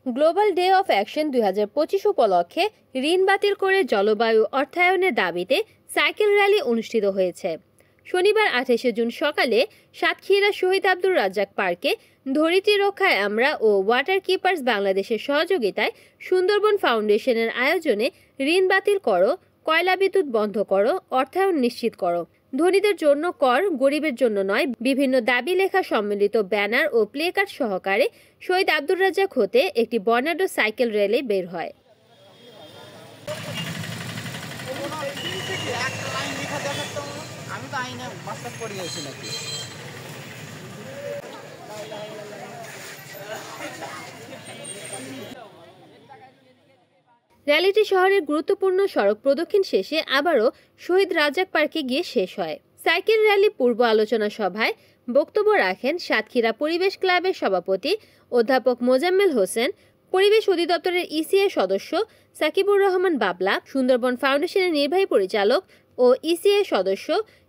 Global day of action 2025 উপলক্ষে ঋণ বাতিল করে জলবায়ু অর্থায়নের দাবিতে সাইকেল র্যালি অনুষ্ঠিত হয়েছে। শনিবার 28শে জুন সকালে সাতক্ষীরা শহীদ আব্দুর রাজ্জাক পার্কে ধরিত্রী রক্ষায় আমরা ও ওয়াটার কিপার্স বাংলাদেশের সহযোগিতায় সুন্দরবন ফাউন্ডেশনের আয়োজনে ঋণ বাতিল করো, কয়লা বিদ্যুৎ বন্ধ করো, অর্থায়ন নিশ্চিত করো, ধনীদের জন্য কর, গরিবের জন্য নয় বিভিন্ন দাবি লেখা সম্মিলিত ব্যানার ও প্লেকার্ড সহকারে শহীদ আব্দুর রাজ্জাক হতে একটি বর্ণাঢ্য সাইকেল র্যালি বের হয়। র্যালিটি শহরের গুরুত্বপূর্ণ সড়ক প্রদক্ষিণ শেষে আবারও শহীদ রাজ্জাক পার্কে গিয়ে শেষ হয়। সাইকেল র্যালি পূর্ব আলোচনা সভায় বক্তব্য রাখেন সাতক্ষীরা পরিবেশ ক্লাবের সভাপতি অধ্যাপক মোজাম্মেল হোসেন, পরিবেশ অধিদপ্তরের ইসিএ সদস্য সাকিবুর রহমান বাবলা, সুন্দরবন ফাউন্ডেশনের নির্বাহী পরিচালক ও ইসিএ সদস্য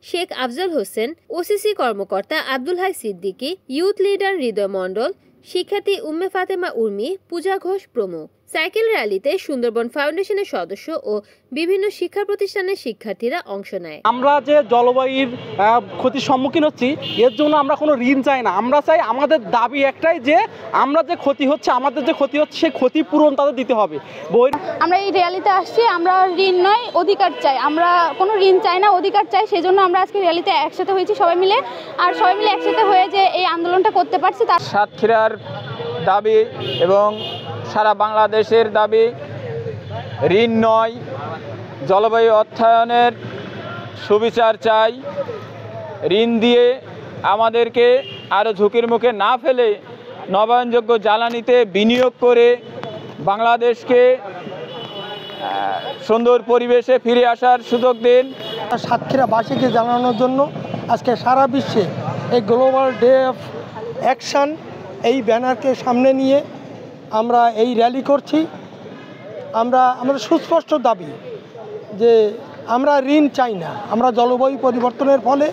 শেখ আফজল হোসেন, ওসিসি কর্মকর্তা আব্দুল হাই সিদ্দিকী, ইউথ লিডার হৃদয় মণ্ডল, শিক্ষার্থী উম্মে ফাতেমা উর্মি, পূজা ঘোষ প্রমুখ। সাইকেল র্যালিতে সুন্দরবন ফাউন্ডেশনের সদস্য ও বিভিন্ন শিক্ষা প্রতিষ্ঠানের শিক্ষার্থীরা অংশ নেয়। আমরা যে জলবায়ুর ক্ষতির সম্মুখীন হচ্ছি, এর জন্য আমরা কোনো ঋণ চাই না। আমরা চাই, আমাদের দাবি একটাই যে আমরা যে ক্ষতি হচ্ছে, আমাদের যে ক্ষতি হচ্ছে সেই ক্ষতিপূরণ তাদের দিতে হবে। আমরা এই র্যালিতে আসছি, আমরা ঋণ নয় অধিকার চাই, আমরা কোনো ঋণ চাই না, অধিকার চাই। সেই জন্য আমরা আজকে র্যালিতে একসাথে হয়েছি সবাই মিলে, আর সবাই মিলে একসাথে হয়ে যে এই আন্দোলনটা করতে পারছি। তার সাতক্ষীরার দাবি এবং সারা বাংলাদেশের দাবি ঋণ নয়, জলবায়ু অর্থায়নের সুবিচার চাই। ঋণ দিয়ে আমাদেরকে আরও ঝুঁকির মুখে না ফেলে নবায়নযোগ্য জ্বালানিতে বিনিয়োগ করে বাংলাদেশকে সুন্দর পরিবেশে ফিরে আসার সুযোগ দিন। সাতক্ষীরাবাসীকে জানানোর জন্য আজকে সারা বিশ্বে এই গ্লোবাল ডে অফ অ্যাকশন এই ব্যানারকে সামনে নিয়ে আমরা এই র্যালি করছি। আমাদের সুস্পষ্ট দাবি যে আমরা ঋণ চাই না। আমরা জলবায়ু পরিবর্তনের ফলে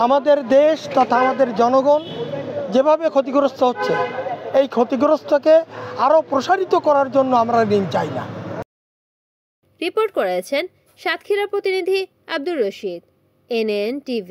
আমাদের দেশ তথা আমাদের জনগণ যেভাবে ক্ষতিগ্রস্ত হচ্ছে, এই ক্ষতিগ্রস্তকে আরও প্রসারিত করার জন্য আমরা ঋণ চাই না। রিপোর্ট করেছেন সাতক্ষীরা প্রতিনিধি আব্দুর রশিদ, NN TV।